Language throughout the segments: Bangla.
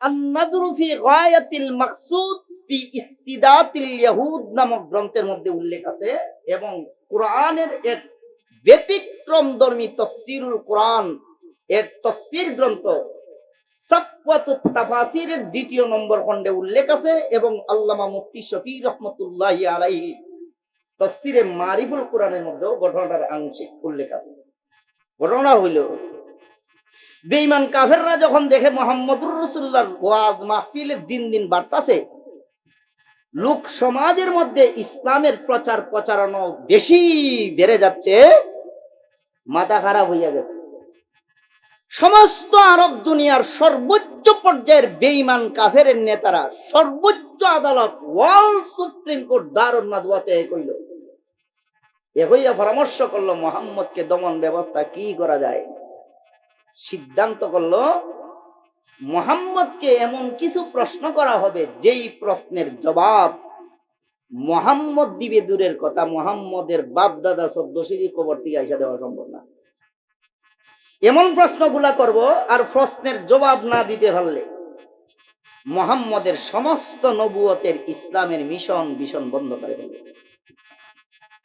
আন-নাযরু ফি গায়াতিল মাকসুদ ফি ইসতিদাতিল ইয়াহুদ নামক গ্রন্থের মধ্যে উল্লেখ আছে, এবং কোরআনের এক ব্যতিক্রমধর্মী তাফসীরুল কোরআন এর তাফসীর গ্রন্থ সাফওয়াতুত তাফাসিরের ২য় নম্বর খণ্ডে উল্লেখ আছে, এবং আল্লামা মুফতি শফি রহমাতুল্লাহি আলাইহি তাফসীরে মারিফুল কোরআনের মধ্যেও ঘটনাটার আংশিক উল্লেখ আছে। ঘটনা হইল, বেঈমান কাফেররা যখন দেখে মুহাম্মদুর রাসূলুল্লাহর ওয়াজ মাহফিলের দিন দিন বাড়তাছে, লোক সমাজের মধ্যে ইসলামের প্রচার প্রচারণা বেশি বেড়ে যাচ্ছে, মাথা খারাপ হইয়া গেছে। সমস্ত আরব দুনিয়ার সর্বোচ্চ পর্যায়ের বেঈমান কাফেরের নেতারা সর্বোচ্চ আদালত ওয়ার্ল্ড সুপ্রিম কোর্ট দারুন নাদওয়াতে কইল, হইয়া পরামর্শ করলো মুহাম্মদকে দমন ব্যবস্থা কি করা যায়। সিদ্ধান্ত করলো মুহাম্মদকে এমন কিছু প্রশ্ন করা হবে যেই প্রশ্নের জবাব মুহাম্মদ দিবে দূরের কথা, মুহাম্মদের বাপ দাদা ১৪ সিঁড়ি কবর থেকে আইসা দেওয়া সম্ভব না। এমন প্রশ্নগুলা করব, আর প্রশ্নের জবাব না দিতে পারলে মুহাম্মদের সমস্ত নবুয়তের ইসলামের মিশন ভীষণ বন্ধ করে ফেলবে।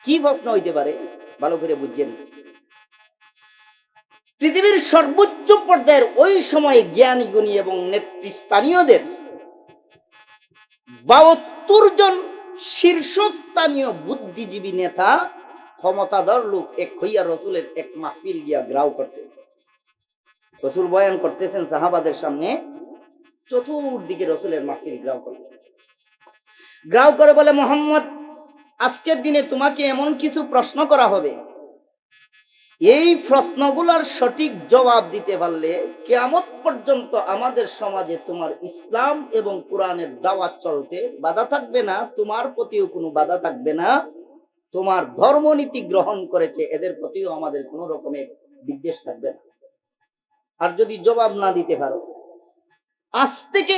কি প্রশ্ন হইতে পারে ভালো করে বুঝছেন? পৃথিবীর সর্বোচ্চ পর্যায়ের ওই সময়ে জ্ঞানী গুণী এবং নেতৃস্থানীয়দের ৭২ জন শীর্ষস্থানীয় বুদ্ধিজীবী নেতা ক্ষমতাধর লোক এক হইয়া রসুলের এক মাহফিল গিয়া গ্রাউ করছে। রসুল বয়ান করতেছেন সাহাবাদের সামনে, চতুর্দিকে রসুলের মাহফিল গ্রাউ করে বলে, মুহাম্মদ, আজকের দিনে তোমাকে এমন কিছু প্রশ্ন করা হবে, এই প্রশ্নগুলোর সঠিক জবাব দিতে পারলে কিয়ামত পর্যন্ত আমাদের সমাজে তোমার ইসলাম এবং কোরআনের দাওয়াত চলতে বাধা থাকবে না, তোমার প্রতিও কোনো বাধা থাকবে না, তোমার ধর্মনীতি গ্রহণ করেছে এদের প্রতিও আমাদের কোনো রকমের বিদ্বেষ থাকবে না। আর যদি জবাব না দিতে পারো, আজ থেকে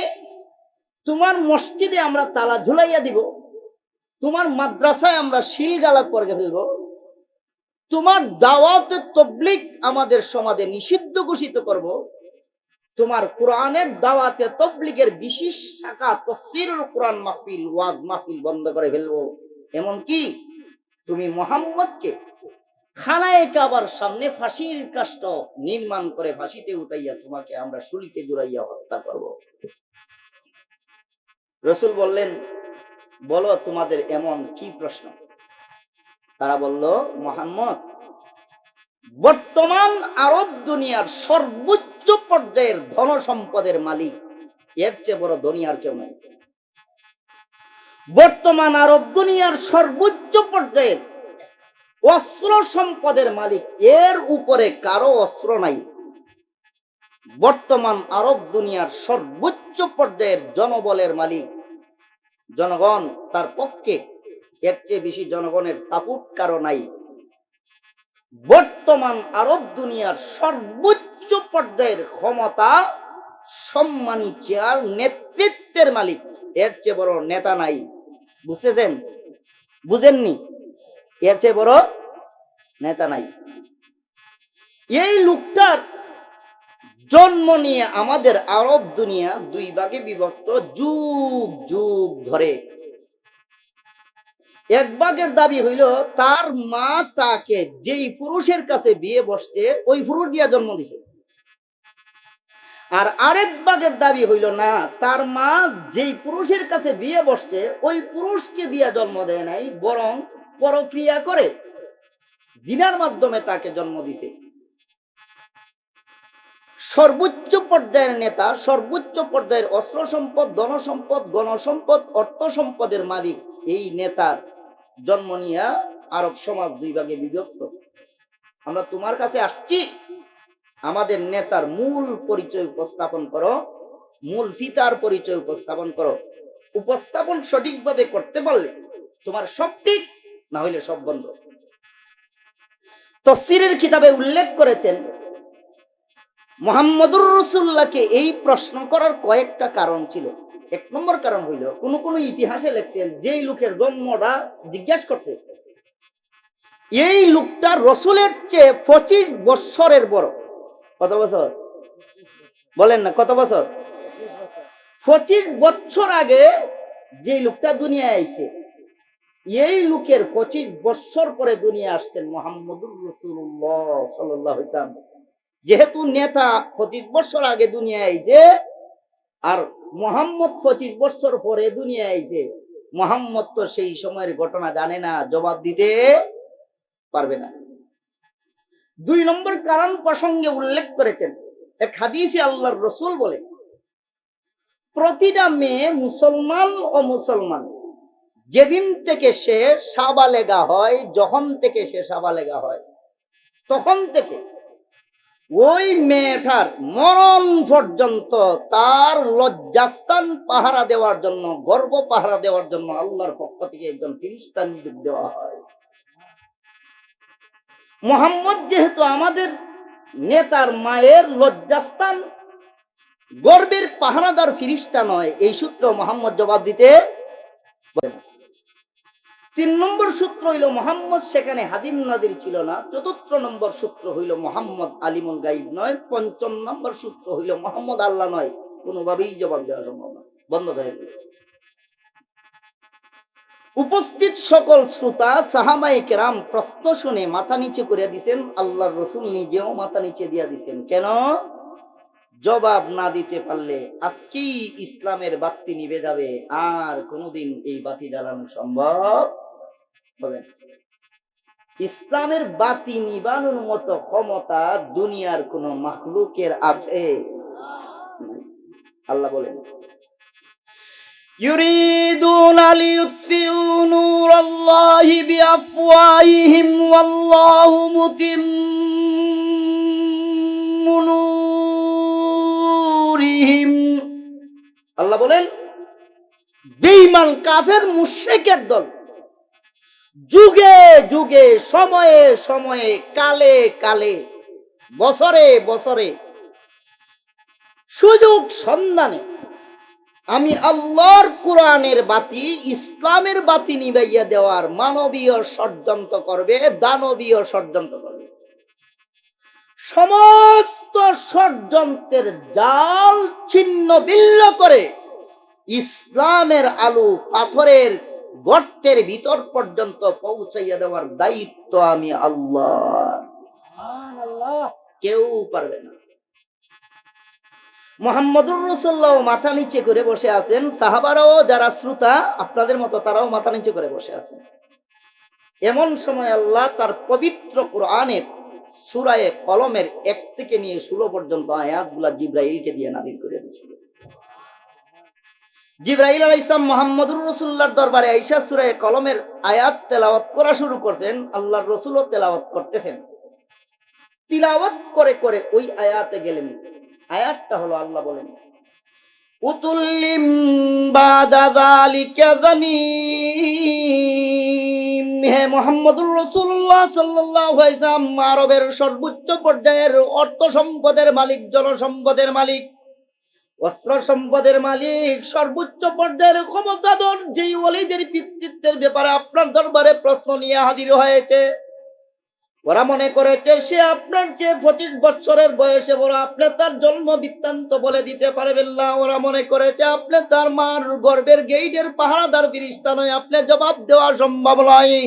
তোমার মসজিদে আমরা তালা ঝুলাইয়া দিব, তোমার মাদ্রাসায় আমরা শিলগালা করে ফেলবো, তোমার দাওয়াতে তাবলীগ আমাদের সমাজে নিষিদ্ধ ঘোষিত করব, তোমার কোরআনের দাওয়াতে তাবলীগের বিশেষ শাখা তাফসীরুল কোরআন মাহফিল ওয়াজ মাহফিল বন্ধ করে ফেলবো, এমনকি তুমি মুহাম্মদকে খানায়ে কাবার সামনে ফাঁসির কাষ্ঠ নির্মাণ করে ফাঁসিতে উঠাইয়া তোমাকে আমরা শুলিতে জুড়াইয়া হত্যা করব। রাসূল বললেন, বলো তোমাদের এমন কি প্রশ্ন? তারা বলল, মুহাম্মদ, বর্তমান আরব দুনিয়ার সর্বোচ্চ পর্যায়ের ধন সম্পদের মালিক, এর চেয়ে বড় ধনী আর কেউ নাই। বর্তমান আরব দুনিয়ার সর্বোচ্চ পর্যায়ের অস্ত্র সম্পদের মালিক, এর উপরে কারো অস্ত্র নাই। বর্তমান আরব দুনিয়ার সর্বোচ্চ পর্যায়ের জনবলের মালিক, জনগণ তার পক্ষে, এর চেয়ে বেশি জনগণের সাপোর্ট কারো নাই। বর্তমান আরব দুনিয়ার সর্বোচ্চ পর্যায়ের ক্ষমতা, সম্মানী চেয়ার, নেতৃত্বের মালিক, এর চেয়ে বড় নেতা নাই। বুঝতেছেন? বুঝেননি? এর চেয়ে বড় নেতা নাই। এই লোকটার জন্ম নিয়ে আমাদের আরব দুনিয়া দুই ভাগে বিভক্ত যুগ যুগ ধরে। এক ভাগের দাবি হইল তার মা তাকে যেই পুরুষের কাছে বিয়ে বসছে ওই পুরুষ দিয়া জন্ম দিছে, আর আরেক ভাগের দাবি হইল না, তার মা যেই পুরুষের কাছে বিয়ে বসছে ওই পুরুষকে দিয়া জন্ম দেয় নাই, বরং পরক্রিয়া করে জিনার মাধ্যমে তাকে জন্ম দিছে। সর্বোচ্চ পর্যায়ের নেতা, সর্বোচ্চ পর্যায়ের অস্ত্র সম্পদ, ধন সম্পদ, গণসম্পদ, অর্থ সম্পদের মালিক, এই নেতার জন্ম নিয়ে আরব সমাজ দুই ভাগে বিভক্ত। আমরা তোমার কাছে আসছি, আমাদের নেতার মূল পরিচয় উপস্থাপন করো, মূল ফিতার পরিচয় উপস্থাপন করো। উপস্থাপন সঠিকভাবে করতে পারলে তোমার সব ঠিক, না হইলে সব বন্ধ। তাফসীরের কিতাবে উল্লেখ করেছেন, মুহাম্মদুর রাসূলুল্লাহকে এই প্রশ্ন করার কয়েকটা কারণ ছিল। এক নম্বর কারণ হইল, কোন কোন ইতিহাসে লেখছেন যেই লোকের জন্মটা জিজ্ঞাসা করছে এই লোকটা রসুলের চেয়ে 25 বছরের বড়। কত বছর বলেন না? কত বছর? 25 বছর আগে যে লোকটা দুনিয়া আইছে, এই লোকের 25 বছর পরে দুনিয়া আসছেন মুহাম্মদুর রাসূলুল্লাহ সাল্লাল্লাহু আলাইহি ওয়াসাল্লাম। যেহেতু নেতা 25 বছর আগে দুনিয়া আইছে আর মুহাম্মদ 25 বছর পরে দুনিয়া আইছে, মুহাম্মদ তো সেই সময়ের ঘটনা জানে না, জবাব দিতে পারবে না। 2 নম্বর কারণ প্রসঙ্গে উল্লেখ করেছেন, এক হাদিসে আল্লাহর রাসূল বলে, প্রতিটা মেয়ে মুসলমান ও মুসলমান যেদিন থেকে সে সাবালেগা হয়, যখন থেকে সে সাবালেগা হয়, তখন থেকে ওই মেয়েটার মরণ পর্যন্ত তার লজ্জাস্থান পাহারা দেওয়ার জন্য, গর্ব পাহারা দেওয়ার জন্য আল্লাহর পক্ষ থেকে একজন ফেরেশতা নিয়োগ দেওয়া হয়। মুহাম্মদ যেহেতু আমাদের নেতার মায়ের লজ্জাস্থান, গর্বের পাহারাদার ফেরেশতা নয়, এই সূত্র মুহাম্মদ জবাব দিতে পারে না। 3 নম্বর সূত্র হইল মুহাম্মদ সেখানে হাদির নাদির ছিল না। 4 নম্বর সূত্র হইল মুহাম্মদ আলিমুল গাইব নয়। 5 নম্বর সূত্র হইল মুহাম্মদ আল্লাহ নয়। কোনোভাবেই জবাব দেওয়া সম্ভব না, বন্ধ হয়ে গেল। উপস্থিত সকল শ্রোতা সাহাবায়ে কেরাম প্রশ্ন শুনে মাথা নিচে করে দিয়েছেন, আল্লাহর রাসূল নিজেও মাথা নিচে দিয়া দিয়েছেন। কেন? জবাব না দিতে পারলে আজকেই ইসলামের বাতি নিভে যাবে, আর কোনোদিন এই বাতি জ্বালানো সম্ভব হবে না। ইসলামের বাতি নিবানোর মতো ক্ষমতা দুনিয়ার কোন মাখলুকের আছে? আল্লাহ বলেন, ইউরিদুনা লিইউতফিউ নূরাল্লাহি বিআফওয়াহিহিম ওয়াল্লাহু মুতিম্মু নূরিহিম। আল্লাহ বলেন, বেঈমান কাফের মুশরিকের দল যুগে যুগে, সময়ে সময়ে, কালে কালে, বছরে বছরে, সুযোগ সন্ধানে আমি আল্লাহর কোরআনের বাতি, ইসলামের বাতি নিভাইয়া দেওয়ার মানবীয় ষড়যন্ত্র করবে, দানবীয় ষড়যন্ত্র করবে। সমস্ত ষড়যন্ত্রের জাল ছিন্ন ভিন্ন করে ইসলামের আলো পাথরের গর্তের ভিতর পর্যন্ত পৌঁছাইয়া দেওয়ার দায়িত্ব আমি আল্লাহ, কেউ পারবে না। মুহাম্মদুর রাসূলুল্লাহ মাথা নিচে করে বসে আছেন, সাহাবারাও যারা শ্রোতা আপনাদের মতো তারাও মাথা নিচে করে বসে আছেন। এমন সময় আল্লাহ তার পবিত্র কোরআনের সূরা কলমের 1 থেকে নিয়ে 16 পর্যন্ত আয়াতগুলা জিবরাইলকে দিয়ে নাযিল করে দিয়েছিল। জিবরাইল আলাইহিস সালাম মুহাম্মদুর রাসূলুল্লাহর দরবারে আয়েশা সূরা কলমের আয়াত তেলাওয়াত করা শুরু করছেন, আল্লাহর রাসূলও তেলাওয়াত করতেছেন। তিলাওয়াত করে করে ওই আয়াতে গেলেন। আয়াতটা হলো, আল্লাহ বলেন, উতুল্লিম বাদা যালিকা যানিম। হে মুহাম্মদুর রাসূলুল্লাহ সাল্লাল্লাহু আলাইহি ওয়াসাল্লাম আরবের সর্বোচ্চ পর্যায়ের অর্থ সম্পদের মালিক, জনসম্পদের মালিক, অস্ত্র সম্পদের মালিক, সর্বোচ্চ পর্যায়ের ক্ষমতাধর যেই ওলীদের পিতৃত্বের ব্যাপারে আপনার দরবারে প্রশ্ন নিয়ে হাজির হয়েছে, ওরা মনে করেছে সে আপনার চেয়ে 25 বছরের বয়সে বড়, আপনি তার জন্ম বৃত্তান্ত বলে দিতে পারবেন না। ওরা মনে করেছে আপনি তার মার গর্ভের গেইটের পাহারাদার ফেরেশতা নয়, আপনি জবাব দেওয়া সম্ভব নয়।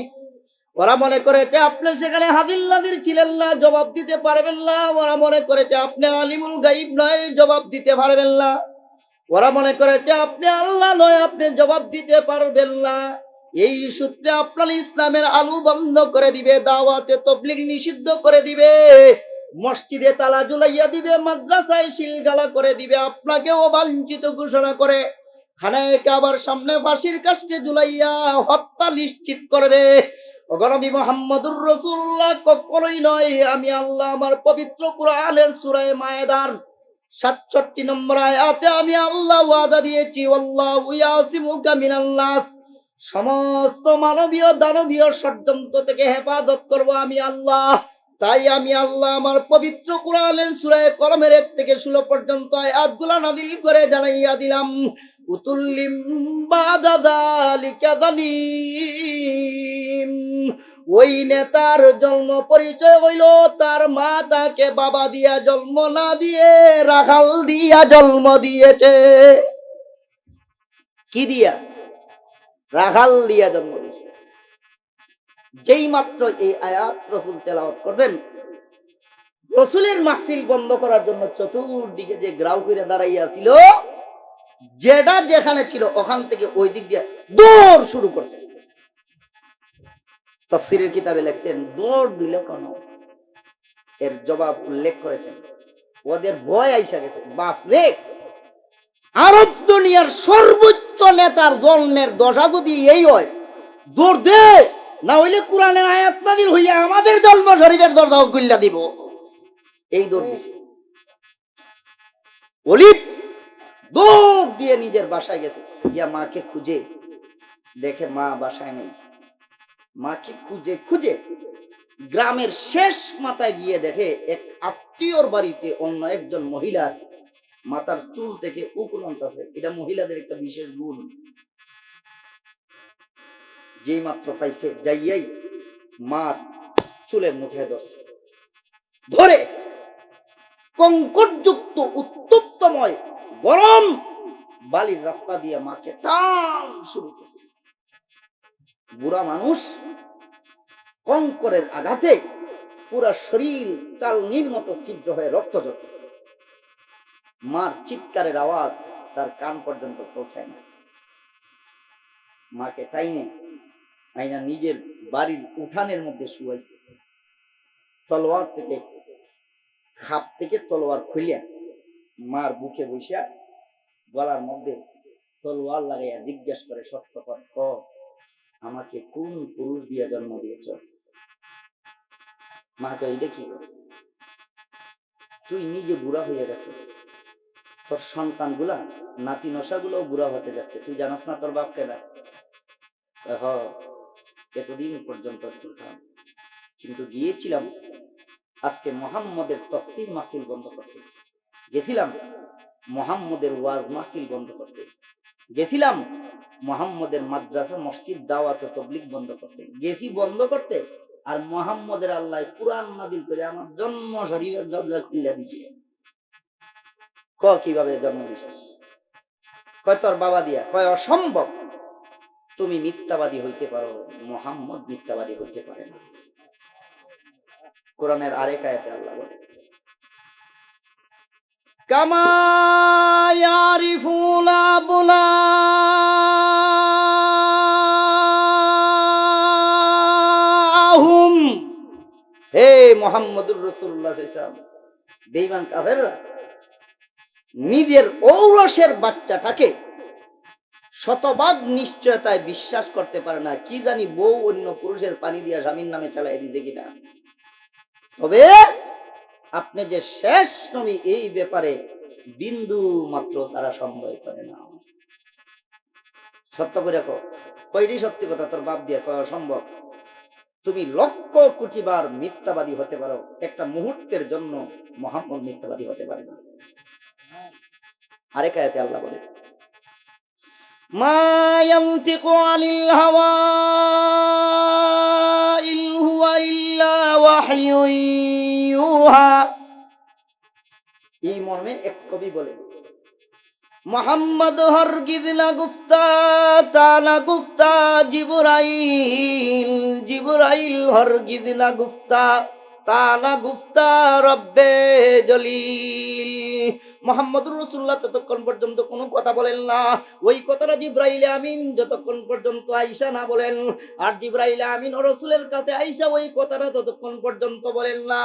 ওরা মনে করেছে আপনি সেখানে হাজির নাজির ছিলেন না, জবাব দিতে পারবেন না। ওরা মনে করেছে আপনি আলিমুল গাইব নয়, জবাব দিতে পারবেন না। ওরা মনে করেছে আপনি আল্লাহ নয়, আপনি জবাব দিতে পারবেন না। এই সূত্রে আপনার ইসলামের আলো বন্ধ করে দিবে, দাওয়াতে তাবলীগ নিষিদ্ধ করে দিবে, মসজিদে তালা ঝুলাইয়া দিবে, মাদ্রাসায় সিলগালা করে দিবে, আপনাকে অবাঞ্ছিত ঘোষণা করে খানায়ে কাবার সামনে ফাঁসির কাস্টে ঝুলাইয়া হত্যা নিশ্চিত করবে। নবী মুহাম্মদুর রাসূলুল্লাহ কখনোই নয়। আমি আল্লাহ আমার পবিত্র কোরআনের সূরা মায়েদার 67 নম্বর আয়াতে আমি আল্লাহ ওয়াদা দিয়েছি, আল্লাহু ইয়াসিমুকা মিনান নাস, সমস্ত মানবীয় দানবীয় ষড়যন্ত্র থেকে হেফাজত করব আমি আল্লাহ। তাই আমি আল্লাহ আমার পবিত্র কোরআনের সূরা কলমের 1 থেকে 16 পর্যন্ত আয়াতগুলো নাযিল করে জানাইয়া দিলাম, উতুল্লিম বাদা যালিকা যানিম। ওই নেতার জন্ম পরিচয় হইল তার মা তাকে বাবা দিয়া জন্ম না দিয়ে রাখাল দিয়া জন্ম দিয়েছে। কি দিয়া? রাখাল দিয়া জন্ম দিয়েছে। যেই মাত্র এই আয়াত রাসূল তেলাওয়াত করছেন, রাসূলের মাহফিল বন্ধ করার জন্য চতুর্দিকে যে গ্রাউ করে দাঁড়াইয়া ছিল, যেটা যেখানে ছিল ওখান থেকে ওই দিক দিয়ে দৌড় শুরু করছে। তাফসীরের কিতাবে লেখছেন, দৌড় দিল কেন? এর জবাব উল্লেখ করেছেন, ওদের ভয় আইসা গেছে। বাপ রে, আরব দুনিয়ার সর্বোচ্চ নেতার জন্মের দশা যদি এই হয়, দৌড় দে, না হইলে কোরআনের আয়াত নাযিল হইয়া আমাদের জন্ম শরীফের দরজাও খুইলা দিব। এই দৌড় দিছে। ওলিদ দৌড় দিয়ে নিজের বাসায় গেছে, গিয়া মাকে খুঁজে দেখে মা বাসায় নেই। মাকে খুঁজে খুঁজে গ্রামের শেষ মাথায় গিয়ে দেখে এক আত্মীয়র বাড়িতে অন্য একজন মহিলার মাথার চুল থেকে উকুলন্ত আছে। এটা মহিলাদের একটা বিশেষ গুণ। যেই মাত্র পাইছে, যাইয়াই মার চুলের মুঠে ধরছে, ধরে কঙ্করযুক্ত উত্তপ্তময় গরম বালির রাস্তা দিয়ে মাকে টান শুরু করছে। বুড়া মানুষ, কঙ্করের আঘাতে পুরা শরীর চালনির মতো ছিদ্র হয়ে রক্ত ঝরতেছে। মার চিৎকারের আওয়াজ তার কান পর্যন্ত পৌঁছায় না। মাকে টাইনে আইনা নিজের বাড়ির উঠানের মধ্যে শুয়াইছে। তলোয়ার থেকে, খাপ থেকে তলোয়ার খুলিয়া মার বুকে বসিয়া গলার মধ্যে তলোয়ার লাগাইয়া জিজ্ঞাসা করে, সত্য ক, আমাকে কোন পুরুষ দিয়া জন্ম দিয়েছস? মা কই, এটা কি করছে? তুই নিজে বুড়া হইয়া গেছিস, তোর সন্তান গুলা, নাতি নশা গুলো বুড়া হতে যাচ্ছে, তুই জানাস না তোর বাপ কেনা? এতদিন পর্যন্ত চলতাম, কিন্তু গিয়েছিলাম আজকে মোহাম্মদের তফসির মাহফিল বন্ধ করতে, গেছিলাম মোহাম্মদের ওয়াজ মাহফিল বন্ধ করতে, গেছিলাম মোহাম্মদের মাদ্রাসা মসজিদ দাওয়াত তাবলীগ বন্ধ করতে, গেছি বন্ধ করতে, আর মোহাম্মদের আল্লাহ কুরআন নাযিল করে আমার জন্ম শরীফের দরজা খুলে দিছে। কিভাবে জন্ম দিছিস? কয় তোর বাবা দিয়া। কয় অসম্ভব, তুমি মিথ্যাবাদী হইতে পারো, মোহাম্মদ মিথ্যাবাদী হইতে পারে না। কোরআনের আরেক আয়াতে আল্লাহ বলে, কামা ইয়ারিফুনা আবনাআহুম। হে মুহাম্মদুর রাসূলুল্লাহ সাল্লাল্লাহু আলাইহি ওয়াসাল্লাম, বেঈমান কাফেররা নিজের ঔরসের বাচ্চাটাকে শতভাগ নিশ্চয়তায় বিশ্বাস করতে পারে না। কি জানি বউ অন্য পুরুষের পানি দিয়া স্বামীর নামে চালাই দিছে কিনা। তবে আপনি যে শেষ নবী, এই ব্যাপারে বিন্দু মাত্র তারা সন্দেহ করে না। সত্য করে কয়টি সত্যি কথা তোর বাপ দিয়া কয় অসম্ভব। তুমি লক্ষ কোটি বার মিথ্যাবাদী হতে পারো, একটা মুহূর্তের জন্য মুহাম্মদ মিথ্যাবাদী হতে পারে না। আরেক আয়াতে আল্লাহ বলে, মা ইয়ানতিকু আনিল হাওয়া ইন হুয়া ইল্লা ওয়াহয়ুন ইউহা। এই মর্মে এক কবি বলে, মোহাম্মদ হরগিজ না গুফতা তা না গুফতা জিবরাইল, জিবরাইল হরগিজ না গুফতা তা না গুফতা রব্বে জলিল। মুহাম্মদুর রাসূলুল্লাহ ততক্ষণ পর্যন্ত কোনো কথা বলেন না, ওই কথাটা জিবরাইল আমিন যতক্ষণ পর্যন্ত আয়েশা না বলেন, আর জিবরাইল আমিন ও রাসূলের কাছে আয়েশা ওই কথাটা ততক্ষণ পর্যন্ত বলেন না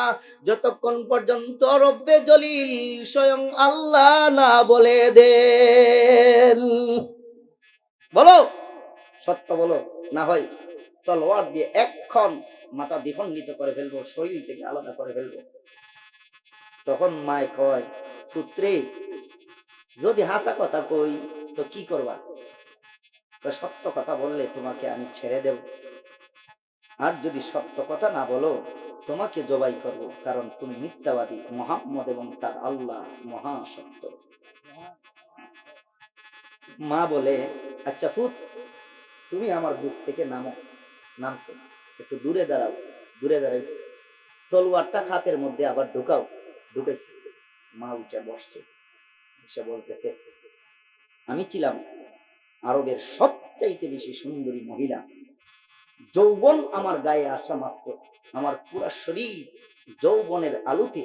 যতক্ষণ পর্যন্ত রব্বে জলিল স্বয়ং আল্লাহ না বলে দেন। বলো, সত্য বলো, না হয় তলোয়ার দিয়ে এক্ষণ মাথা দ্বিখণ্ডিত করে ফেলবো, শরীর থেকে আলাদা করে ফেলবো। তখন মায় কয়, পুত্রে যদি হাসা কথা কই তো কি করবা? সত্য কথা বললে তোমাকে আমি ছেড়ে দেব, আর যদি সত্য কথা না বলো তোমাকে জবাই করব, কারণ তুমি মিথ্যাবাদী। মুহাম্মদ এবং তার আল্লাহ মহা সত্য। মা বলে, আচ্ছা পুত, তুমি আমার বুক থেকে নামো। নামছে, একটু দূরে দাঁড়াও। দূরে দাঁড়াইছে, তলোয়ারটা খাপের মধ্যে আবার ঢুকাও। ঢুকেছে, মা উঠে বসছে, এসে বলতেছে, আমি ছিলাম আরবের সবচাইতে বেশি সুন্দরী মহিলা। যৌবন আমার গায়ে আসা মাত্র আমার পুরা শরীর যৌবনের আলোতে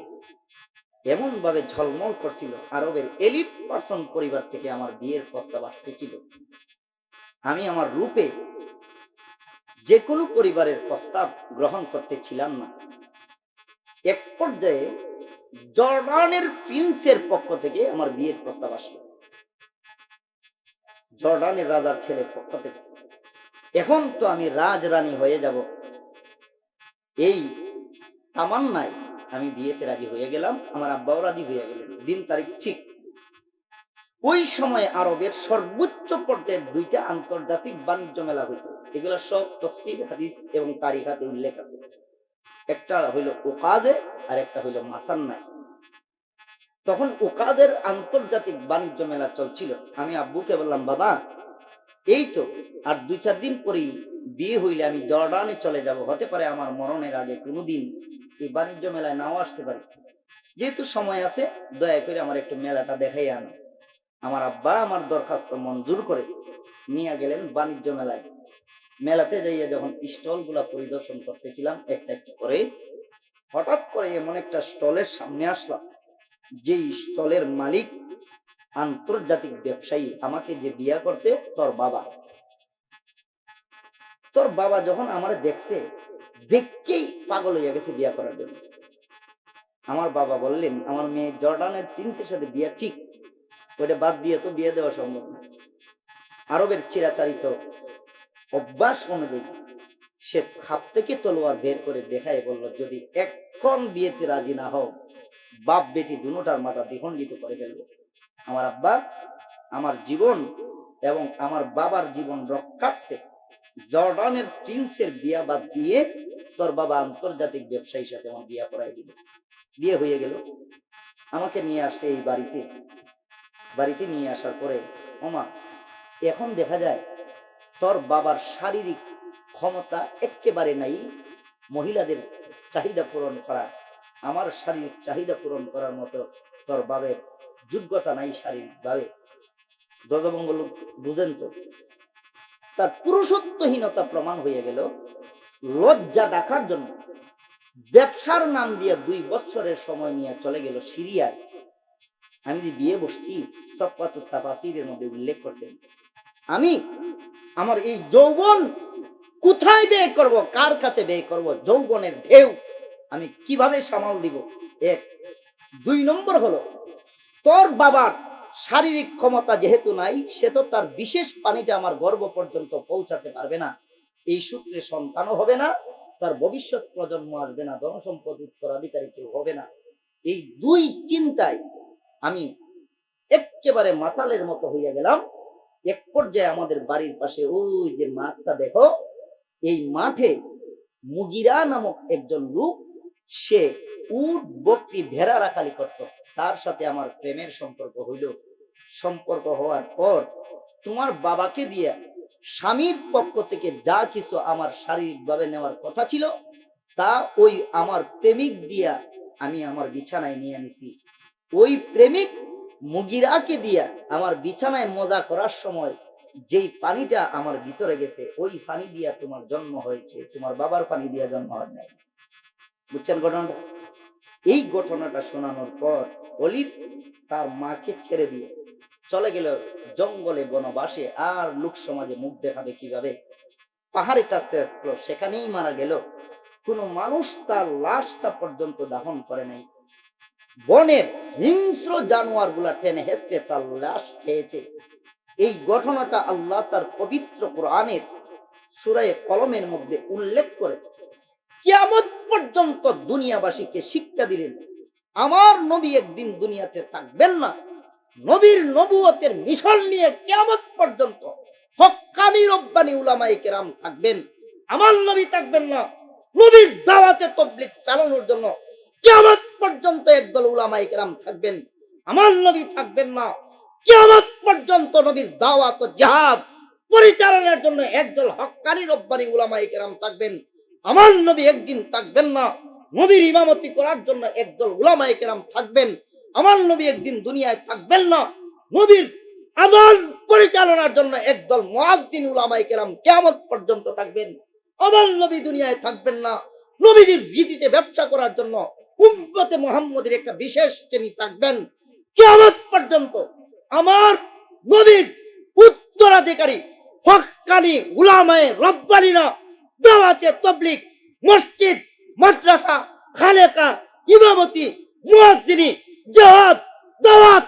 এমন ভাবে ঝলমল করছিল। আরবের এলিট পার্সন পরিবার থেকে আমার বিয়ের প্রস্তাব আসতেছিল। আমি আমার রূপে যে কোনো পরিবারের প্রস্তাব গ্রহণ করতে ছিলাম না। এক পর্যায়ে জর্ডানের প্রিন্সের পক্ষ থেকে আমার বিয়ের প্রস্তাব আসলো, জর্ডানের রাজার ছেলের পক্ষ থেকে। এখন তো আমি রাজরানী হয়ে যাব, এই তামান্নায় আমি বিয়েতে রাজি হয়ে গেলাম। আমার আব্বাও রাজি হয়ে গেলেন। দিন তারিখ ঠিক। ওই সময় আরবের সর্বোচ্চ পর্যায়ের দুইটা আন্তর্জাতিক বাণিজ্য মেলা হয়েছে। এগুলো সব তাফসীর, হাদিস এবং তারিখাতে উল্লেখ আছে। একটা হইল উকাদে আর একটা হইল মাসান্নায়। তখন উকাদের আন্তর্জাতিক বাণিজ্য মেলা চলছিল। আমি আব্বুকে বললাম, বাবা এই তো আর 2-4 দিন পরেই বিয়ে হইলে আমি জর্ডানে চলে যাব, হতে পারে আমার মরণের আগে কোনোদিন এই বাণিজ্য মেলায় নাও আসতে পারি। যেহেতু সময় আছে, দয়া করে আমার একটু মেলাটা দেখাই আনো। আমার আব্বা আমার দরখাস্ত মঞ্জুর করে নিয়ে গেলেন বাণিজ্য মেলায়। মেলাতে যাইয়া যখন স্টল গুলা পরিদর্শন করতেছিলাম একটা একটা করে, হঠাৎ করে এমন একটা স্টলের সামনে আসলাম, যে স্টলের মালিক আন্তর্জাতিক ব্যবসায়ী, আমাকে যে বিয়া করছে তোর বাবা। তোর বাবা যখন আমার দেখছে, দেখেই পাগল হইয়া গেছে বিয়া করার জন্য। আমার বাবা বললেন, আমার মেয়ে জর্ডানের প্রিন্সের সাথে বিয়া ঠিক, ওইটা বাদ দিয়ে তো বিয়ে দেওয়া সম্ভব না। আরবের চিরাচারিত অভ্যাস অনুযায়ী সে খাপ থেকে তলোয়ার বের করে দেখায় বলল, যদি এখন বিয়েতে রাজি না হও, বাপ বেটি দুটার মাথা দ্বিখণ্ডিত করে ফেলবো। আমার আব্বা আমার জীবন এবং আমার বাবার জীবন রক্ষার্থে জর্ডানের প্রিন্সের বিয়া বাদ দিয়ে তোর বাবা আন্তর্জাতিক ব্যবসায়ীর সাথে আমার বিয়া করাই দিল। বিয়ে হয়ে গেল। আমাকে নিয়ে আসছে এই বাড়িতে। বাড়িতে নিয়ে আসার পরে, ওমা এখন দেখা যায় তোর বাবার শারীরিক ক্ষমতা একেবারে নাই মহিলাদের চাহিদা পূরণ করা। আমার শারীরিক চাহিদা পূরণ করার মতো তোর বাবার যোগ্যতা নাই শারীরিক ভাবে। দজবঙ্গল বুঝেন তো, তার পুরুষত্বহীনতা প্রমাণ হয়ে গেল। লজ্জা ডাকার জন্য ব্যবসার নাম দিয়ে 2 বছরের সময় নিয়ে চলে গেল সিরিয়ায়। আমি যে বিয়ে বসছি, সফওয়াতুত তাফাসিরের মধ্যে উল্লেখ করছেন, আমি আমার এই যৌবন কোথায় ব্যয় করব, কার কাছে ব্যয় করব, যৌবনের ঢেউ আমি কিভাবে সামাল দিব। 1 2 নম্বর হলো, তোর বাবার শারীরিক ক্ষমতা যেহেতু নাই, সে তো তার বিশেষ পানিটা আমার গর্ভ পর্যন্ত পৌঁছাতে পারবে না। এই সূত্রে সন্তানও হবে না, তার ভবিষ্যৎ প্রজন্ম আসবে না, ধনসম্পদ উত্তরাধিকারী কেউ হবে না। এই 2 চিন্তায় আমি একেবারে মাতালের মতো হইয়া গেলাম। এক পর্যায়ে আমাদের বাড়ির পাশে ওই যে মাঠটা দেখো, এই মাঠে মুগিরা নামক একজন লোক, সে উট বকরি ভেড়া রাখালি করত। তার সাথে আমার প্রেমের সম্পর্ক হইল। সম্পর্ক হওয়ার পর তোমার বাবাকে দিয়া স্বামীর পক্ষ থেকে যা কিছু আমার শারীরিক ভাবে নেওয়ার কথা ছিল, তা ওই আমার প্রেমিক দিয়া আমি আমার বিছানায় নিয়ে আনিছি। ওই প্রেমিক মুগিরাকে দিয়া আমার বিছানায় মজা করার সময় যেই পানিটা আমার ভিতরে গেছে, ওই পানি দিয়া তোমার জন্ম হয়েছে, তোমার বাবার পানি দিয়া জন্ম হয় নাই। বুঝছেন ঘটনাটা? এই ঘটনাটা শোনানোর পর ওলীদ তার মাকে ছেড়ে দিয়ে চলে গেল জঙ্গলে বনবাসে। আর লোক সমাজে মুখ দেখাবে কিভাবে? পাহাড়ে থাকতে থাকলো, সেখানেই মারা গেল। কোনো মানুষ তার লাশটা পর্যন্ত দাফন করে নাই। বনের হিংস্র জানোয়ার গুলা টেনে হেসড়ে তার লাশ খেয়েছে। এই ঘটনাটা আল্লাহ তার পবিত্র কোরআনের সূরা কলমের মধ্যে উল্লেখ করে কিয়ামত পর্যন্ত দুনিয়াবাসীকে শিক্ষা দিলেন, আমার নবী একদিন দুনিয়াতে থাকবেন না। নবীর নবুয়তের মিশন নিয়ে কিয়ামত পর্যন্ত হক্কানি রব্বানি উলামায়ে কেরাম থাকবেন, আমার নবী থাকবেন না। নবীর দাওয়াতে তাবলীগ চালানোর জন্য কিয়ামত পর্যন্ত একদল উলামায়ে কেরাম থাকবেন, আমার নবী থাকবেন না। কিয়ামত পর্যন্ত নবীর দাওয়াত ও জিহাদ পরিচালনার জন্য একদল হক্কানি রব্বানি উলামায়ে কেরাম থাকবেন, আমার নবী একদিন থাকবেন না। নবীর ইমামতি করার জন্য একদল উলামায়ে কেরাম থাকবেন, আমার নবী একদিন দুনিয়ায় থাকবেন না। নবীর আযান পরিচালনার জন্য একদল মুয়াজ্জিন উলামায়ে কেরাম কিয়ামত পর্যন্ত থাকবেন। আমার নবী দুনিয়ায় থাকবেন না, নবীজির ভিত্তিতে ব্যবসা করার জন্য উম্মতে মুহাম্মদের একটা বিশেষ শ্রেণী থাকবেন কিয়ামত পর্যন্ত। আমার নবীর উত্তরাধিকারী হক্কানি উলামায়ে রব্বানিরা দাওয়াতে তাবলীগ, মসজিদ, মাদ্রাসা, খানেকা, ইমামতি, মুয়াজ্জিনি, জিহাদ, দাওয়াত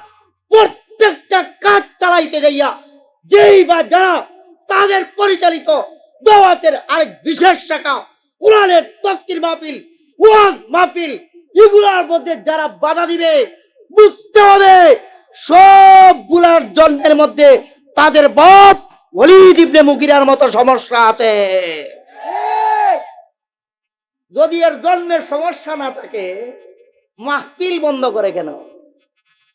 প্রত্যেকটা কাজ চালাইতে যাইয়া যেই বা যারা তাদের পরিচালিত দাওয়াতের আরেক বিশেষ শাখা কোরআনের তাফসীর মাহফিল, ওয়াজ মাহফিল, এগুলোর মধ্যে যারা বাধা দিবে, বুঝতে হবে সবগুলার জন্মের মধ্যে তাদের বাপ ওয়ালিদ ইবনে মুগিরার মতো সমস্যা আছে। যদি এর জন্মের সমস্যা না থাকে, মাহফিল বন্ধ করে কেন?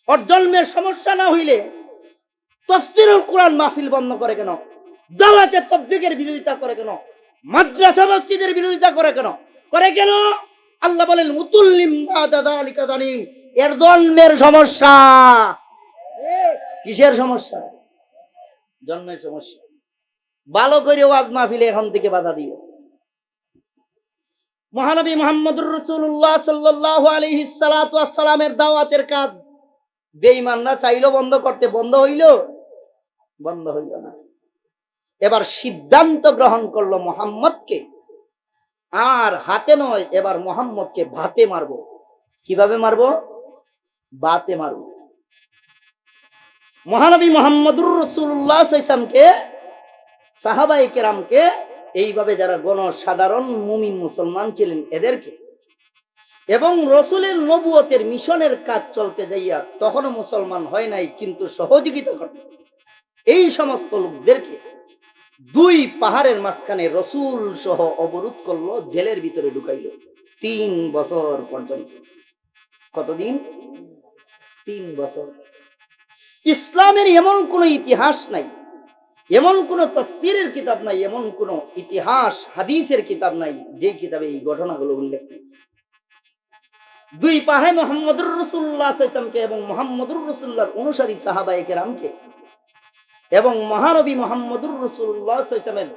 ওর জন্মের সমস্যা না হইলে তাফসীরুল কোরআন মাহফিল বন্ধ করে কেন? দাওয়াতে তাবলীগের বিরোধিতা করে কেন? মাদ্রাসা মসজিদের বিরোধিতা করে কেন? আল্লাহ বলেন মুতুল্লিম বাদা যালিকা জানিম, এর জন্মের সমস্যা। কিসের সমস্যা? জন্মের সমস্যা। ভালো করে ওয়াজ মাহফিলে এখন থেকে বাধা দিও। মহানবী মুহাম্মদুর রাসূলুল্লাহ সাল্লাল্লাহু আলাইহি সাল্লাতু ওয়াস সালামের দাওয়াতের কাজ বেঈমানরা চাইলো বন্ধ করতে, বন্ধ হইল না। এবার সিদ্ধান্ত গ্রহণ করলো মুহাম্মদকে আর হাতে নয়, এবার মুহাম্মদকে ভাতে মারবো। কিভাবে মারবো? বাতে মারবো। মহানবী মুহাম্মদুর রাসূলুল্লাহ সাল্লাল্লাহু আলাইহি ওয়াসাল্লামকে, সাহাবায়ে কেরামকে, এইভাবে যারা গণসাধারণ মুমিন মুসলমান ছিলেন এদেরকে, এবং রসুলের নবুয়তের মিশনের কাজ চলতে যাইয়া তখনও মুসলমান হয় নাই কিন্তু সহযোগিতা করত, এই সমস্ত লোকদেরকে দুই পাহাড়ের মাঝখানে রসুল সহ অবরোধ করলো, জেলের ভিতরে ঢুকাইল 3 বছর পর্যন্ত। কতদিন? 3 বছর। ইসলামের এমন কোন ইতিহাস নাই, এমন কোন তাফসীরের কিতাব নাই, এমন কোন ইতিহাস হাদিসের কিতাব নাই যে কিতাবে এই ঘটনাগুলো উল্লেখ নেই। দুই পাহাড়ে মুহাম্মদুর রাসূলুল্লাহ সাল্লাল্লাহু আলাইহি ওয়াসাল্লামকে এবং মুহাম্মদুর রাসূলুল্লাহর অনুসারী সাহাবায়ে কেরামকে এবং মহানবী মুহাম্মদুর রাসূলুল্লাহ সাল্লাল্লাহু আলাইহি ওয়াসাল্লামের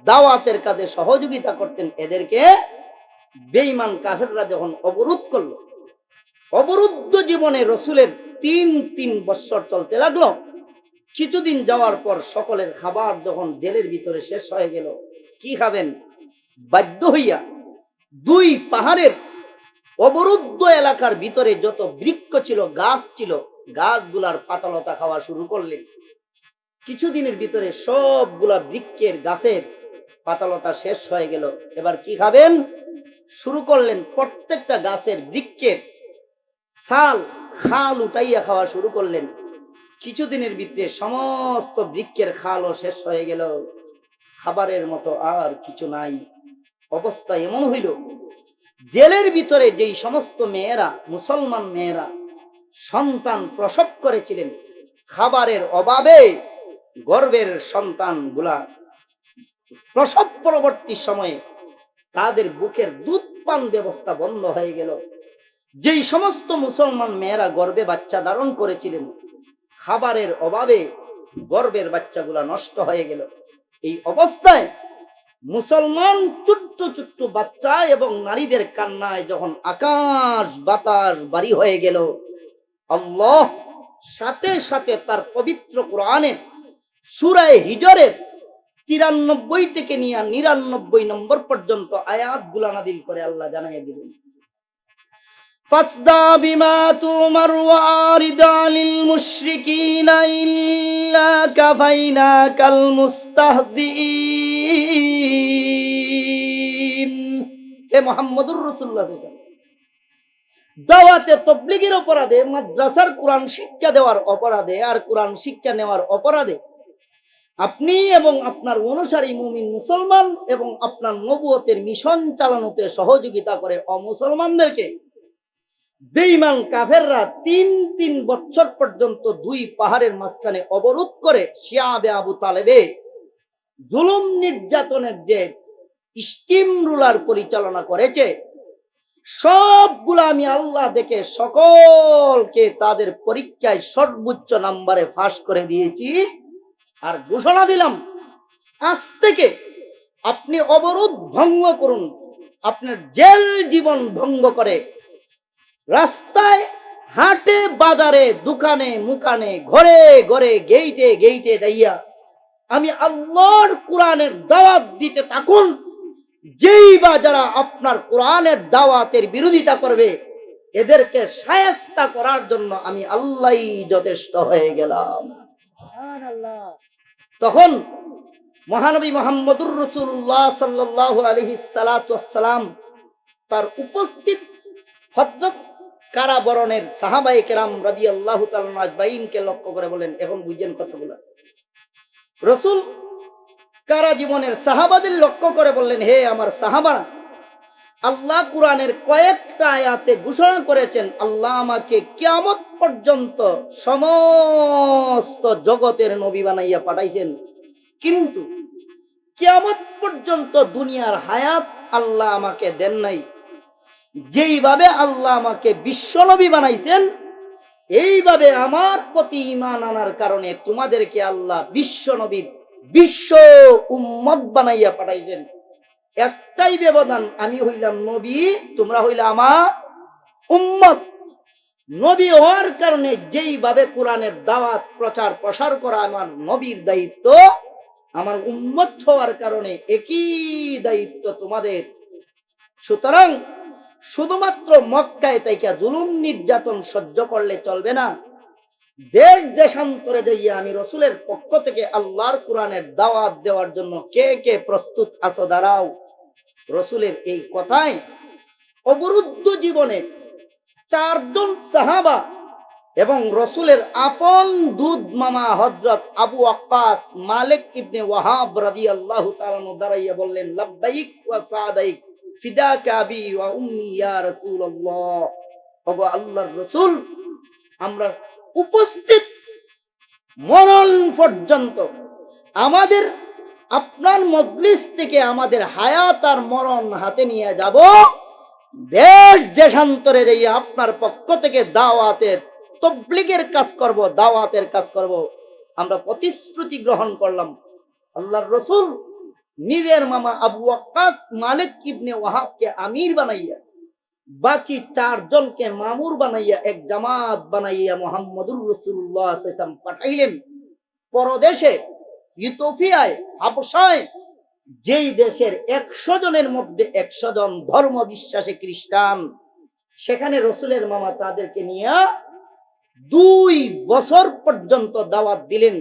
দাওয়াতের কাজে সহযোগিতা করতেন এদেরকে বেঈমান কাফেররা যখন অবরোধ করলো, অবরুদ্ধ জীবনে রসুলের 3 বছর চলতে লাগলো। কিছুদিন যাওয়ার পর সকলের খাবার যখন জেলের ভিতরে শেষ হয়ে গেল, কি খাবেন? বাধ্য হইয়া দুই পাহাড়ের অবরুদ্ধ এলাকার ভিতরে যত বৃক্ষ ছিল, গাছ ছিল, গাছগুলার পাতালতা খাওয়া শুরু করলেন। কিছুদিনের ভিতরে সবগুলা বৃক্ষের গাছের পাতালতা শেষ হয়ে গেল। এবার কি খাবেন শুরু করলেন? প্রত্যেকটা গাছের বৃক্ষের ছাল, খাল উঠাইয়া খাওয়া শুরু করলেন। কিছুদিনের ভিতরে সমস্ত বৃক্ষের খালও শেষ হয়ে গেল, খাবারের মতো আর কিছু নাই। অবস্থা এমন হইল, জেলের ভিতরে যেই সমস্ত মেয়েরা, মুসলমান মেয়েরা সন্তান প্রসব করেছিলেন, খাবারের অভাবে গর্ভের সন্তান গুলা প্রসব পরবর্তী সময়ে তাদের বুকের দুধ পান ব্যবস্থা বন্ধ হয়ে গেল। যেই সমস্ত মুসলমান মেয়েরা গর্ভে বাচ্চা ধারণ করেছিলেন, খাবারের অভাবে গর্ভের বাচ্চাগুলা নষ্ট হয়ে গেল। এই অবস্থায় মুসলমান ছোট্ট ছোট্ট বাচ্চা এবং নারীদের কান্নায় যখন আকাশ বাতাস ভারী হয়ে গেল, আল্লাহ সাথে সাথে তার পবিত্র কোরআনে সূরা হিজরের 93 থেকে নিয়ে 99 নম্বর পর্যন্ত আয়াতগুলা নাযিল করে আল্লাহ জানাইয়া দিলেন, ফাসদা বিমা তুমার ওয়ারিদ আনিল মুশরিকিনা ইল্লা কাফাইনাকাল মুস্তাহদিন। হে মুহাম্মদুর রাসূলুল্লাহ সাল্লাল্লাহু আলাইহি ওয়াসাল্লাম, দাওয়াতে তাবলীগের অপরাধে, মাদ্রাসার কোরআন শিক্ষা দেওয়ার অপরাধে আর কোরআন শিক্ষা নেওয়ার অপরাধে আপনি এবং আপনার অনুসারী মুমিন মুসলমান এবং আপনার নবুয়তের মিশন চালানোতে সহযোগিতা করে অমুসলমানদেরকে বেঈমান কাফেররা 3 বছর পর্যন্ত দুই পাহাড়ের মাঝখানে অবরোধ করে শিয়াবে আবু তালেবে জুলুম নির্যাতনের যে স্টিম রুলার পরিচালনা করেছে, সবগুলা আমি আল্লাহ দেখে সকলকে তাদের পরীক্ষায় সর্বোচ্চ নম্বরে পাস করে দিয়েছি। আর ঘোষণা দিলাম, আজ থেকে আপনি অবরোধ ভঙ্গ করুন, আপনার জেল জীবন ভঙ্গ করে রাস্তায়, হাটে, বাজারে, দোকানে, মুকানে, ঘরে ঘরে, গেইটে গেইটে যাইয়া আমি আল্লাহর কোরআনের দাওয়াত দিতে থাকুন। যেই বা যারা আপনার কোরআনের দাওয়াতের বিরোধিতা করবে, এদেরকে শায়েস্তা করার জন্য আমি আল্লাহই যথেষ্ট হয়ে গেলাম। তখন মহানবী মুহাম্মদুর রাসূলুল্লাহ সাল্লাল্লাহু আলাইহি সাল্লাতু ওয়াসসালাম তার উপস্থিত হযরত কারাবরণের সাহাবায়ে কেরাম রাদিয়াল্লাহু তাআলা আজমাইনকে লক্ষ্য করে বলেন, এখন বুঝেন কথাগুলো। রাসূল কারা জীবনের সাহাবাদের লক্ষ্য করে বললেন, হে আমার সাহাবারা, আল্লাহ কোরআনের কয়েকটা আয়াতে ঘোষণা করেছেন আল্লাহ আমাকে কিয়ামত পর্যন্ত সমস্ত জগতের নবী বানাইয়া পাঠাইছেন, কিন্তু কিয়ামত পর্যন্ত দুনিয়ার হায়াত আল্লাহ আমাকে দেন নাই। যেইভাবে আল্লাহ আমাকে বিশ্ব নবী বানাইছেন, এইভাবে আমার প্রতি ঈমান আনার কারণে তোমাদেরকে আল্লাহ বিশ্ব নবীর বিশ্ব উম্মত বানাইয়া পাঠাইছেন। একটাই ব্যবধান, আমি হইলাম নবী, তোমরা হইলা আমার উম্মত। নবী হওয়ার কারণে যেইভাবে কোরআনের দাওয়াত প্রচার প্রসার করা আমার নবীর দায়িত্ব, আমার উম্মত হওয়ার কারণে একই দায়িত্ব তোমাদের। সুতরাং শুধুমাত্র মক্কায় তাইকা জুলুম নির্যাতন সহ্য করলে চলবে না, দেশ দেশান্তরে যাইয়া আমি রসুলের পক্ষ থেকে আল্লাহর কোরআনের দাওয়াত দেওয়ার জন্য কে কে প্রস্তুত আছো দাঁড়াও। রসুলের এই কথায় অবরুদ্ধ জীবনে 4 জন সাহাবা এবং রসুলের আপন দুধ মামা হযরত আবু ওয়াক্কাস মালিক ইবনে ওয়াহাব রাদিয়াল্লাহু তাআলা দাঁড়াইয়া বললেন, লাব্বাইক ওয়া সাদাইক ফিদাকা আবি ওয়া উম্মি ইয়া রাসূলুল্লাহ। ওগো আল্লাহর রাসূল, আমরা উপস্থিত মরণ পর্যন্ত আমাদের আপনার মজলিস থেকে আমাদের হায়াত আর মরণ হাতে নিয়ে যাব, দেশ দেশান্তরে যাইয়া আপনার পক্ষ থেকে দাওয়াতের তাবলীগের কাজ করব, দাওয়াতের কাজ করব। আমরা প্রতিশ্রুতি গ্রহণ করলাম। আল্লাহর রাসূল নিজের মামা আবু ওয়াক্কাস মালিক ইবনে ওয়াহাবকে আমির বানাইয়া, বাকি 4 জনকে মামুর বানাইয়া এক জামাত বানাইয়া মুহাম্মদুর রাসূলুল্লাহ সাল্লাল্লাহু আলাইহি ওয়াসাল্লাম পাঠাইলেন পরদেশে, ইথিওপিয়ায়, হাবশায়, যেই দেশের 100 জনের মধ্যে 100 জন ধর্ম বিশ্বাসে খ্রিস্টান। সেখানে রসুলের মামা তাদেরকে নিয়ে 2 বছর পর্যন্ত দাওয়াত দিলেন।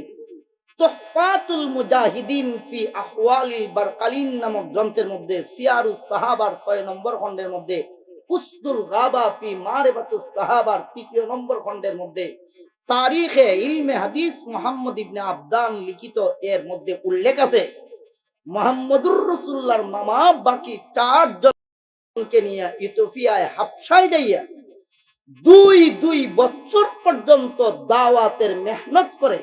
তুহফাতুল মুজাহিদিন ফি আহওয়ালিল বারকালিন নামক গ্রন্থের মধ্যে, সিয়ারুস সাহাবার 6 নম্বর খণ্ডের মধ্যে, উসদুল গাবা ফি মারিফাতুস সাহাবার 3 নম্বর খণ্ডের মধ্যে, তারিখে ইলমে হাদিস মুহাম্মদ ইবনে আবদান লিখিত এর মধ্যে উল্লেখ আছে, মুহাম্মদুর রাসূলুল্লাহর মামা বাকি 4 জনকে নিয়ে ইথিওপিয়ায় হাবশায় যাইয়া 2 বছর পর্যন্ত দাওয়াতের মেহনত করে,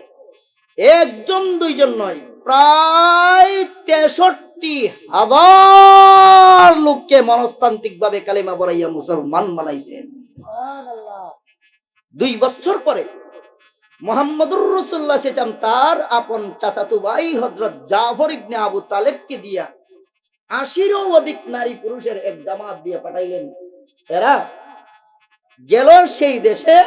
1 জন 2 জন নয়, প্রায় 63,000 লোককে মনস্তান্ত্রিক ভাবে কালেমা পড়াইয়া মুসলমান বানাইছেন। 2 বছর পরে মুহাম্মদুর রাসূলুল্লাহ সাল্লাল্লাহু আলাইহি ওয়াসাল্লাম তার আপন চাচাতো ভাই হযরত জাফর ইবনে আবু তালেবকে দিয়া 80-এরও অধিক নারী পুরুষের এক জামাত দিয়ে পাঠাইলেন। এরা গেল সেই দেশে,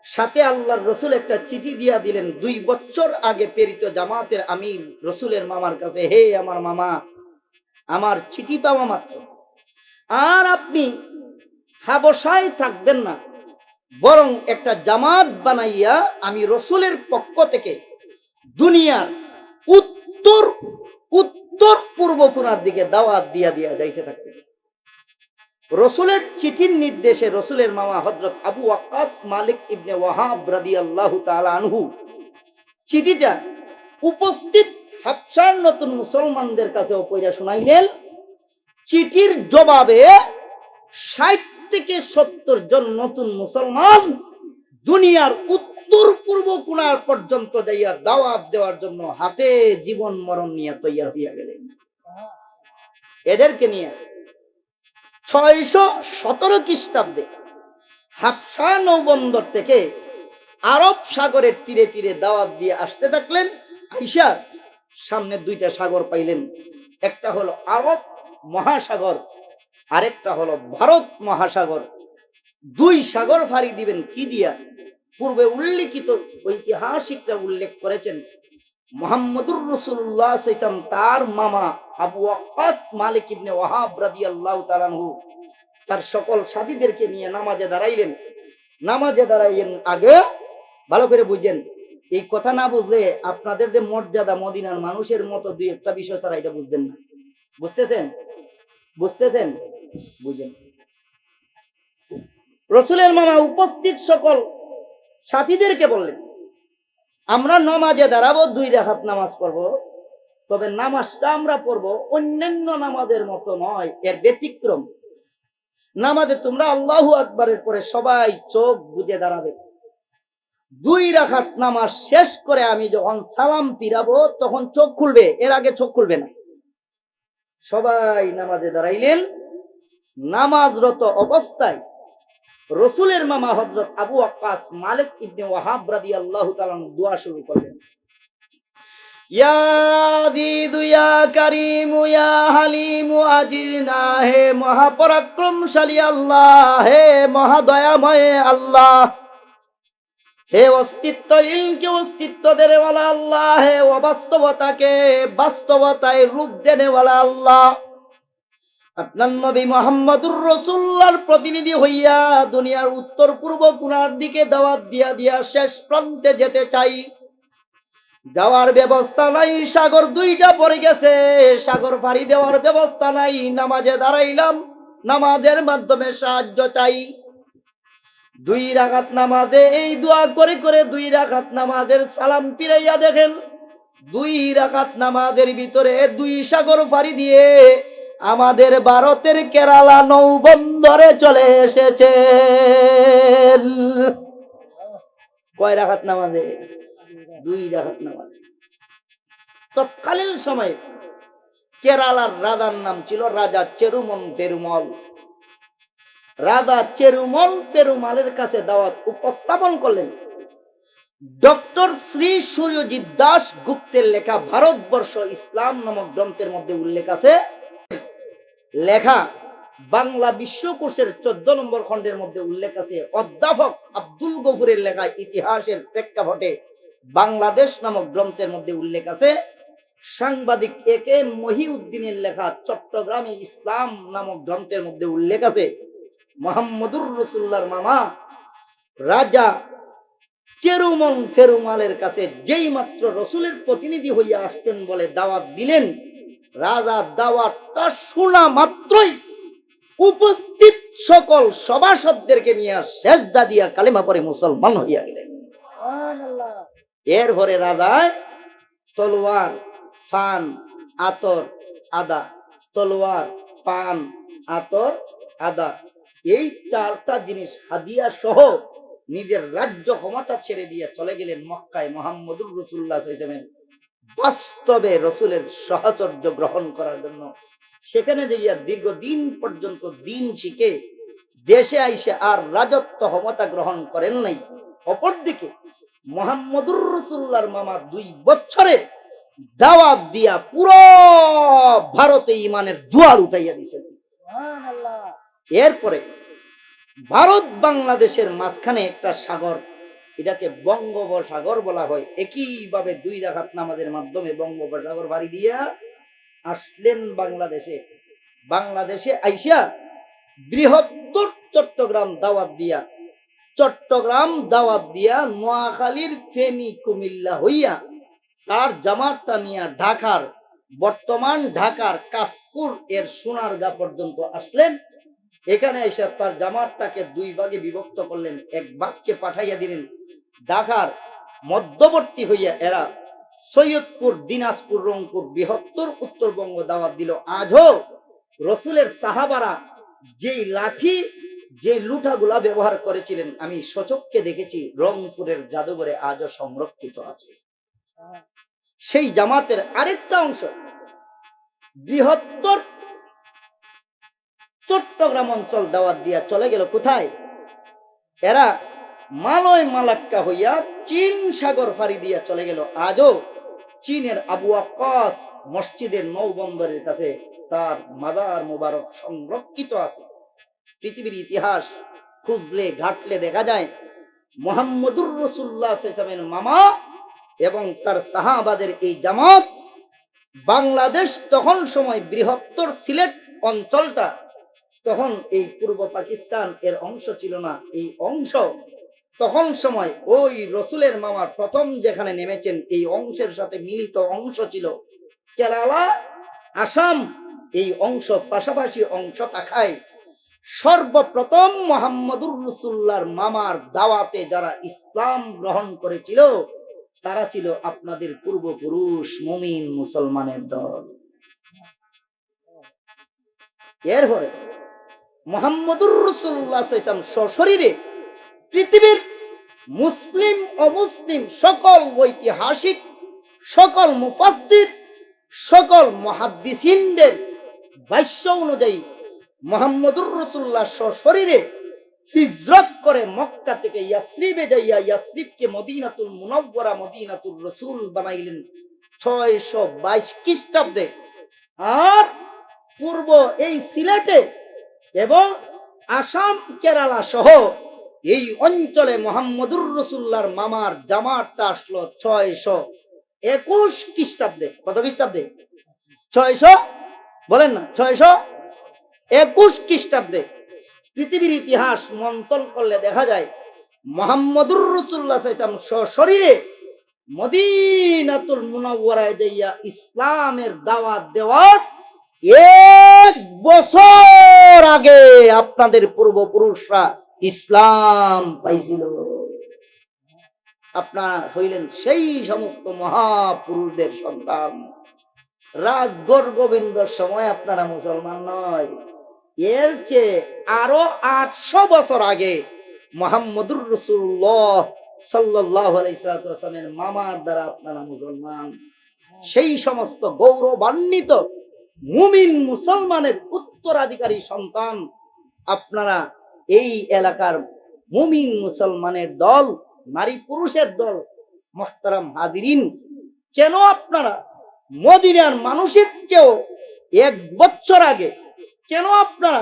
সাথে আল্লাহর রাসূল একটা চিঠি দিয়া দিলেন 2 বছর আগে প্রেরিত জামাতের আমির রসুলের মামার কাছে, হে আমার মামা, আমার চিঠি পাওয়া মাত্র আর আপনি হাবশায় থাকবেন না, বরং একটা জামাত বানাইয়া আমি রসুলের পক্ষ থেকে দুনিয়ার উত্তর উত্তর পূর্ব কোণার দিকে দাওয়াত দিয়া দিয়া যাইতে থাকবে। রসুলের চিঠির নির্দেশে রসুলের মামা হযরত আবু ওয়াক্কাস মালিক ইবনে ওয়াহাব রাদিয়াল্লাহু তাআলা আনহু চিঠিটা উপস্থিত হাবশার নতুন মুসলমানদের কাছে পড়া শোনাইলেন। চিঠির জবাবে 60 থেকে 70 জন নতুন মুসলমান দুনিয়ার উত্তর পূর্ব কোণার পর্যন্ত যাইয়া দাওয়াত দেওয়ার জন্য হাতে জীবন মরণ নিয়ে তৈয়ার হইয়া গেলেন। এদেরকে নিয়ে 617 খ্রিস্টাব্দে হাবশা নৌবন্দর থেকে আরব সাগরের তীরে তীরে দাওয়াত দিয়ে আসতে থাকলেন। আইসা সামনে দুইটা সাগর পাইলেন, একটা হলো আরব মহাসাগর, আরেকটা হলো ভারত মহাসাগর। দুই সাগর ফাড়ি দিবেন কি দিয়া? পূর্বে উল্লেখিত ঐতিহাসিকরা উল্লেখ করেছেন মুহাম্মদুর রাসূলুল্লাহ সাল্লাল্লাহু আলাইহি ওয়াসাল্লাম তার মামা আবু ওয়াক্কাস মালিক ইবনে ওয়াহাব রাদিয়াল্লাহু তাআলা আনহু তার সকল সাথীদেরকে নিয়ে নামাজে দাঁড়াইলেন। নামাজে দাঁড়াইলেন আগে ভালো করে বুঝেন, এই কথা না বুঝলে আপনাদের যে মর্যাদা মদিনার মানুষের মতো দুই একটা বিষয় ছাড়া এটা বুঝবেন না। বুঝতেছেন? বুঝতেছেন? বুঝেন। রসুলের মামা উপস্থিত সকল সাথীদেরকে বললেন, আমরা নামাজে দাঁড়াবো, 2 রাকাত নামাজ পড়বো, তবে নামাজটা আমরা পড়বো অন্যান্য নামাজের মতো নয়, এর ব্যতিক্রম। নামাজে তোমরা আল্লাহু আকবারের পরে সবাই চোখ বুজে দাঁড়াবে। 2 রাকাত নামাজ শেষ করে আমি যখন সালাম ফিরাবো তখন চোখ খুলবে, এর আগে চোখ খুলবে না। সবাই নামাজে দাঁড়াইলেন। নামাজরত অবস্থায় রসুলের মামা হযরত আবু ওয়াক্কাস মালিক ইবনে ওয়াহাব রাদিয়াল্লাহু তাআলা দোয়া শুরু করলেন, ইয়া আযীযু ইয়া কারীমু ইয়া হালিমু আজিরনা, হে মহাপরাক্রমশালী আল্লাহ, হে মহাদয়াময় আল্লাহ, হে অস্তিত্বহীনকে অস্তিত্ব দেনেওয়ালা আল্লাহ, হে অবাস্তবতাকে বাস্তবতায় রূপ দেনেওয়ালা আল্লাহ, আপনার নবী মুহাম্মদুর রাসূলুল্লাহর প্রতিনিধি হইয়া দুনিয়ার উত্তর পূর্ব কোণার দিকে দাওয়াত দিয়া দিয়া শেষ প্রান্তে যেতে চাই। যাওয়ার ব্যবস্থা নাই, সাগর 2টা পড়ে গেছে, সাগর পাড়ি দেওয়ার ব্যবস্থা নাই। নামাজে দাঁড়াইলাম, নামাজের মাধ্যমে সাহায্য চাই। 2 রাকাত নামাজে এই দোয়া করে করে 2 রাকাত নামাজের সালাম ফিরাইয়া দেখেন 2 রাকাত নামাজের ভিতরে 2 সাগর পাড়ি দিয়ে আমাদের ভারতের কেরালা নৌবন্দরে চলে এসেছে। কয় রাকাত নামাজে? 2 রাকাত নামাজে। তৎকালীন সময়ে কেরালার রাজার নাম ছিল রাজা চেরুমন পেরুমল। রাজা চেরুমল পেরুমালের কাছে দাওয়াত উপস্থাপন করলেন। ডক্টর শ্রী সূর্যজিৎ দাস গুপ্তের লেখা ভারতবর্ষ ইসলাম নামক গ্রন্থের মধ্যে উল্লেখ আছে, লেখা বাংলা বিশ্বকোষের 14 নম্বর খণ্ডের মধ্যে উল্লেখ আছে, অধ্যাপক আব্দুল গফুরের লেখা ইতিহাসের প্রেক্ষাপটে বাংলাদেশ নামক গ্রন্থের মধ্যে উল্লেখ আছে, সাংবাদিক এ কে মহিউদ্দিনের লেখা চট্টগ্রামে ইসলাম নামক গ্রন্থের মধ্যে উল্লেখ আছে, মুহাম্মদুর রাসূলুল্লাহর মামা রাজা চেরুমন ফেরুমালের কাছে যেই মাত্র রসুলের প্রতিনিধি হইয়া আসতেন বলে দাওয়াত দিলেন, রাজা দাওয়াতটা শোনা মাত্রই উপস্থিত সকল সভাসদদেরকে নিয়ে সেজদা দিয়া কালেমা পড়ে মুসলমান হইয়া গেলেন। এরপরে রাজায় তলোয়ার, ফান, আতর, আদা, তলোয়ার, পান, আতর, আদা, এই 4টা জিনিস হাদিয়া সহ নিজের রাজ্য ক্ষমতা ছেড়ে দিয়ে চলে গেলেন মক্কায় মুহাম্মদুর রাসূলুল্লাহ সাল্লাল্লাহু আলাইহি ওয়াসাল্লাম বাস্তবে রসুলের সাহচর্য গ্রহণ করার জন্য। সেখানে যাইয়া দীর্ঘদিন পর্যন্ত দিন শিখে দেশে আইসে আর রাজত্ব ক্ষমতা গ্রহণ করেন নাই। অপরদিকে মুহাম্মদুর রাসূলুল্লাহর মামা 2 বছরে দাওয়াত দিয়া পুরো ভারতে ইমানের জোয়ার উঠাইয়া দিয়েছেন। সুবহানাল্লাহ। এরপরে ভারত বাংলাদেশের মাঝখানে একটা সাগর, এটাকে বঙ্গোপসাগর বলা হয়। একইভাবে 2 রাকাত নামাজের মাধ্যমে বঙ্গোপসাগর পাড়ি দিয়া আসলেন বাংলাদেশে। বাংলাদেশে আইসা বৃহত্তর চট্টগ্রাম দাওয়াত দিয়া নোয়াখালীর ফেনী কুমিল্লা হইয়া তার জামাতটা নিয়ে ঢাকার, বর্তমান ঢাকার কাশপুর এর সোনারগাঁ পর্যন্ত আসলেন। এখানে এসে তার জামাতটাকে 2 ভাগে বিভক্ত করলেন, এক ভাগকে পাঠাইয়া দিলেন ঢাকার মধ্যবর্তী হইয়া এরা সৈয়দপুর, দিনাজপুর, রংপুর বৃহত্তর উত্তরবঙ্গ দাওয়াত দিল। আজও রসুলের সাহাবারা যেই লাঠি, যে লুঠাগুলা ব্যবহার করেছিলেন আমি সচক্ষে দেখেছি, রংপুরের জাদুঘরে আজও সংরক্ষিত আছে। সেই জামাতের আরেকটা অংশ বৃহত্তর চট্টগ্রাম অঞ্চল দাওয়াত দিয়া চলে গেল কোথায়? এরা মালয় মালাক্কা হইয়া চীন সাগর ফাড়ি দিয়া চলে গেল। আজও চীনের আবু ওয়াক্কাস মসজিদের নৌবন্দরের কাছে তার মাজার মোবারক সংরক্ষিত আছে। পৃথিবীর ইতিহাস খুঁজলে ঘাটলে দেখা যায় মুহাম্মদুর রাসূলুল্লাহ সাল্লাল্লাহু আলাইহি ওয়াসাল্লামের মামা এবং তার সাহাবাদের এই জামাত বাংলাদেশ তখন সময় বৃহত্তর সিলেট অঞ্চলটা তখন এই পূর্ব পাকিস্তান এর অংশ ছিল না। এই অংশ তখন সময় ওই রসুলের মামার প্রথম যেখানে নেমেছেন এই অংশের সাথে মিলিত অংশ ছিল কেরালা, আসাম। এই অংশ পাশাপাশি অংশ থাকায় সর্বপ্রথম মুহাম্মদুর রাসূলুল্লাহর মামার দাওয়াতে যারা ইসলাম গ্রহণ করেছিল তারা ছিল আপনাদের পূর্বপুরুষ মুমিন মুসলমানের দল। এরপরে মুহাম্মদুর রাসূলুল্লাহ সাল্লাল্লাহু আলাইহি ওয়াসাল্লাম সশরীরে পৃথিবীর মুসলিম অমুসলিম সকল ঐতিহাসিক, সকল মুফাসসির, সকল মুহাদ্দিসিনদের ভাষ্য অনুযায়ী মুহাম্মদুর রাসূলুল্লাহ সশরীরে হিজরত করে মক্কা থেকে ইয়াসরিবে যাইয়া ইয়াসরিবকে মদিনাতুল মুনাওয়ারা মদিনাতুর রাসূল বানাইলেন 622 খ্রিস্টাব্দে। আর পূর্ব এই সিলেটে এবং আসাম কেরালা সহ এই অঞ্চলে মুহাম্মদুর রাসূলুল্লাহর মামার জামাতটা আসলো 621 খ্রিস্টাব্দে। কত খ্রিস্টাব্দে? 600 বলেন না, 621 খ্রিস্টাব্দে। পৃথিবীর ইতিহাস মন্থন করলে দেখা যায় মুহাম্মদুর রাসূলুল্লাহ সাল্লাল্লাহু আলাইহি ওয়াসাল্লাম সশরীরে মদিনাতুল মুনাওয়ারায় যাইয়া ইসলামের দাওয়াত দেওয়ার 1 বছর আগে আপনাদের পূর্বপুরুষরা ইসলাম পাইছিল। আপনারা হইলেন সেই সমস্ত মহাপুরুষদের সন্তান। রাজগড় গোবিন্দর সময় আপনারা মুসলমান নয়, এর চেয়ে আরো 800 বছর আগে মুহাম্মদুর রাসূলুল্লাহ সাল্লাল্লাহু আলাইহি ওয়াসাল্লামের মামার দ্বারা আপনারা মুসলমান। সেই সমস্ত গৌরবান্বিত মুমিন মুসলমানের উত্তরাধিকারী সন্তান আপনারা। এই এলাকার মুমিন মুসলমানের দল, নারী পুরুষের দল। মুহতারাম হাজিরিন, কেন আপনারা মদিনার মানুষের চেয়েও 1 বছর আগে, কেন আপনারা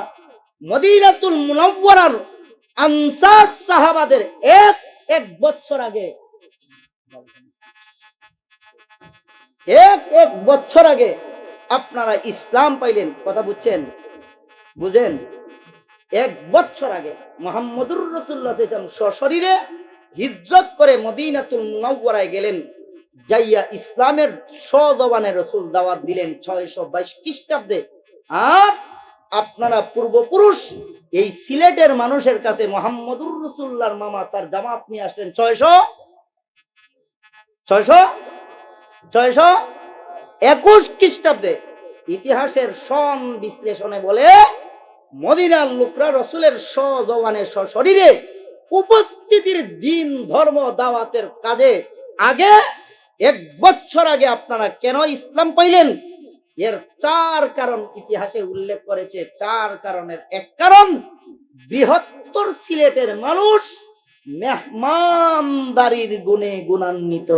মদিনাতুল মুনাওয়ারার আনসার সাহাবাদের এক বছর আগে, এক বছর আগে আপনারা ইসলাম পাইলেন? কথা বুঝছেন? বুঝেন? 1 বছর আগে মুহাম্মদুর রাসূলুল্লাহ সাল্লাল্লাহু আলাইহি ওয়াসাল্লাম সশরীরে হিজরত করে মদিনাতুল মুনাওয়ারায় গেলেন, যাইয়া ইসলামের সজবানে রাসূল দাওয়াত দিলেন 622 খ্রিস্টাব্দে। আর আপনারা পূর্বপুরুষ এই সিলেটের মানুষের কাছে মুহাম্মদুর রাসূলুল্লাহর মামা তার জামাত নিয়ে আসলেন 621 খ্রিস্টাব্দে। ইতিহাসের সন বিশ্লেষণে বলে মদিনার লোকরা রসুলের সজবানে সশরীরে উপস্থিতির দিন ধর্ম দাওয়াতের কাজে আগে 1 বছর আগে আপনারা কেন ইসলাম পাইলেন? এর 4 কারণ ইতিহাসে উল্লেখ করেছে। 4 কারণের এক কারণ, বৃহত্তর সিলেটের মানুষ মেহমানদারির গুণে গুণান্বিত।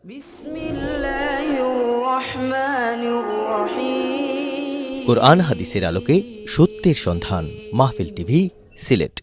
বিসমিল্লাহির রহমানির রহিম। কুরআন হাদিসের আলোকে সত্যের সন্ধান। মাহফিল টিভি, সিলেট।